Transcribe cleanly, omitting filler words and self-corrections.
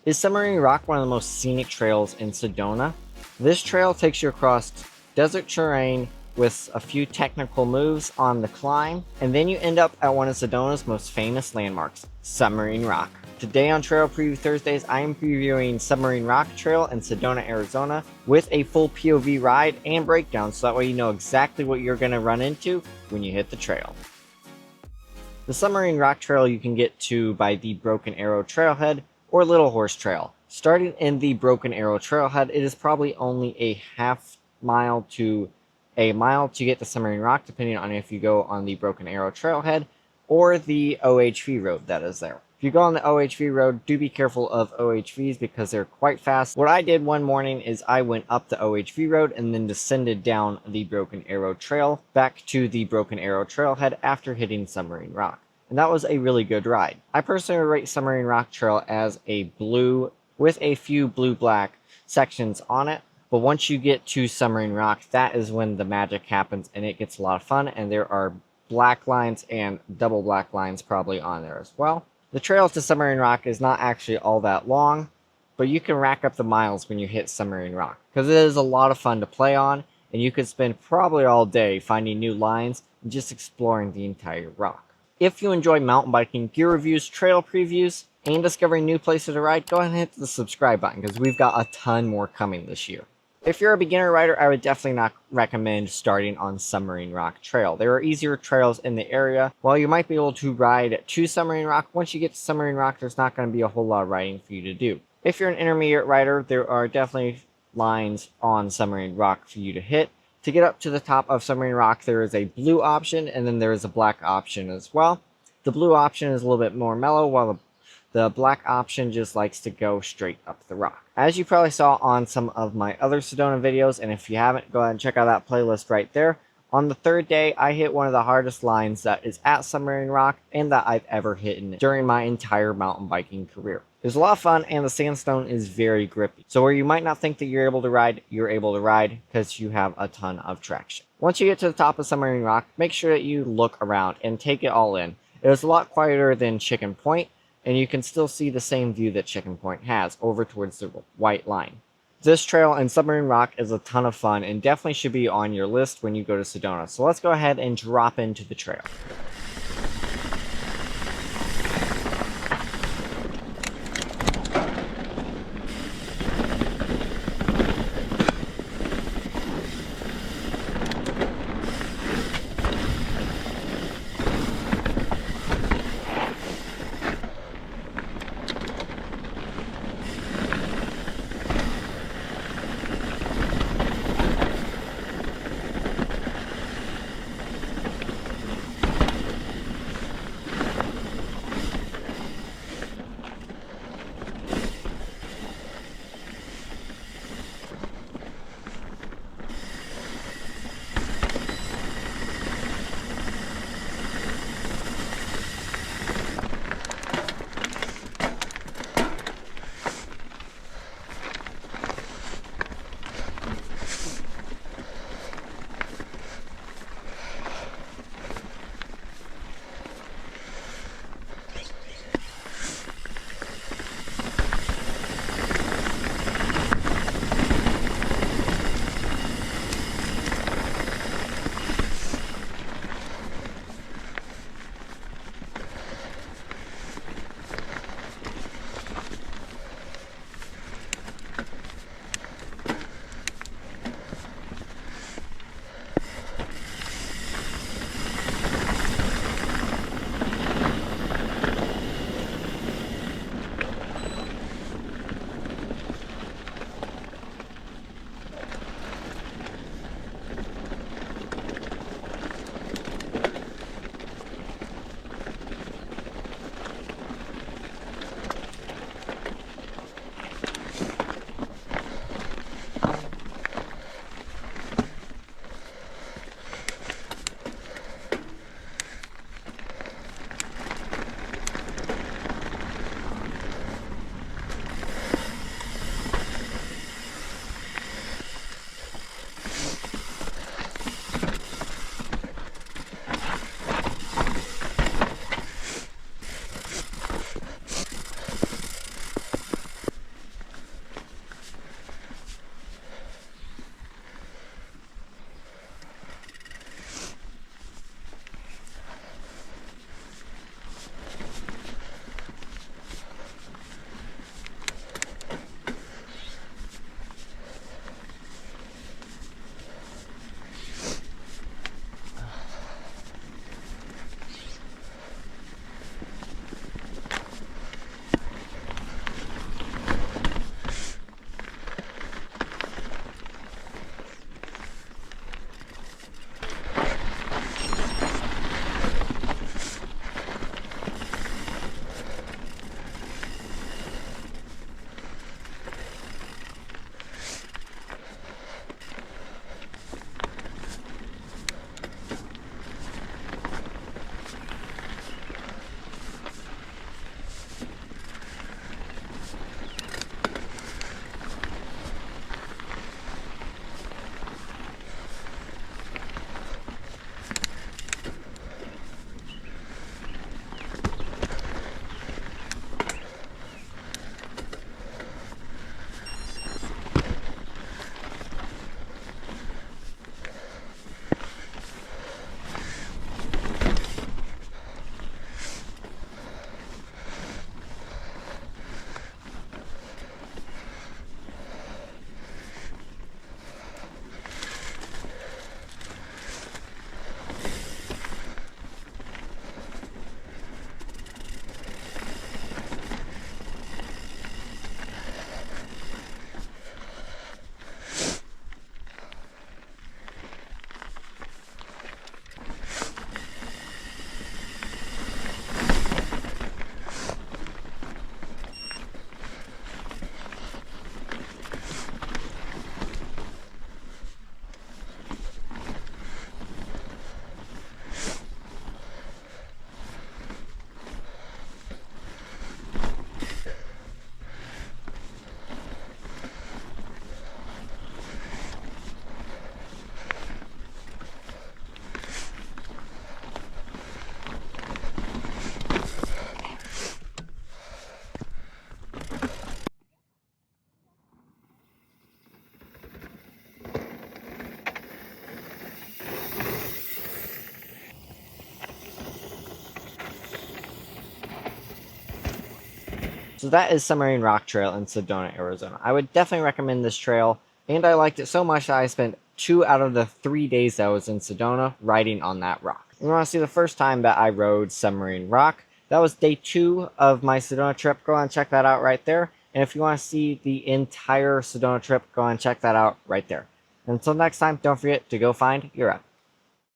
Is Submarine Rock one of the most scenic trails in Sedona? This trail takes you across desert terrain with a few technical moves on the climb, and then you end up at one of Sedona's most famous landmarks, Submarine Rock. Today on Trail Preview Thursdays, I am previewing Submarine Rock Trail in Sedona, Arizona with a full POV ride and breakdown, so that way you know exactly what you're going to run into when you hit the trail. The Submarine Rock Trail you can get to by the Broken Arrow Trailhead or Little Horse Trail. Starting in the Broken Arrow Trailhead, it is probably only a half mile to a mile to get to Submarine Rock, depending on if you go on the Broken Arrow Trailhead or the OHV road that is there. If you go on the OHV road, do be careful of OHVs because they're quite fast. What I did one morning is I went up the OHV road and then descended down the Broken Arrow Trail back to the Broken Arrow Trailhead after hitting Submarine Rock. And that was a really good ride. I personally rate Submarine Rock Trail as a blue with a few blue-black sections on it. But once you get to Submarine Rock, that is when the magic happens and it gets a lot of fun. And there are black lines and double black lines probably on there as well. The trail to Submarine Rock is not actually all that long, but you can rack up the miles when you hit Submarine Rock, because it is a lot of fun to play on, and you could spend probably all day finding new lines and just exploring the entire rock. If you enjoy mountain biking gear reviews, trail previews, and discovering new places to ride, go ahead and hit the subscribe button, because we've got a ton more coming this year. If you're a beginner rider, I would definitely not recommend starting on Submarine Rock Trail. There are easier trails in the area. While you might be able to ride to Submarine Rock, once you get to Submarine Rock, there's not going to be a whole lot of riding for you to do. If you're an intermediate rider, there are definitely lines on Submarine Rock for you to hit. To get up to the top of Submarine Rock, there is a blue option, and then there is a black option as well. The blue option is a little bit more mellow, while the black option just likes to go straight up the rock. As you probably saw on some of my other Sedona videos, and if you haven't, go ahead and check out that playlist right there. On the third day, I hit one of the hardest lines that is at Submarine Rock and that I've ever hit during my entire mountain biking career. It was a lot of fun, and the sandstone is very grippy. So where you might not think that you're able to ride, you're able to ride because you have a ton of traction. Once you get to the top of Submarine Rock, make sure that you look around and take it all in. It was a lot quieter than Chicken Point, and you can still see the same view that Chicken Point has over towards the white line. This trail in Submarine Rock is a ton of fun and definitely should be on your list when you go to Sedona. So let's go ahead and drop into the trail. So that is Submarine Rock Trail in Sedona, Arizona. I would definitely recommend this trail, and I liked it so much that I spent 2 out of the 3 days that I was in Sedona riding on that rock. You want to see the first time that I rode Submarine Rock? That was day 2 of my Sedona trip. Go and check that out right there. And if you want to see the entire Sedona trip, go and check that out right there. Until next time, don't forget to go find your epic.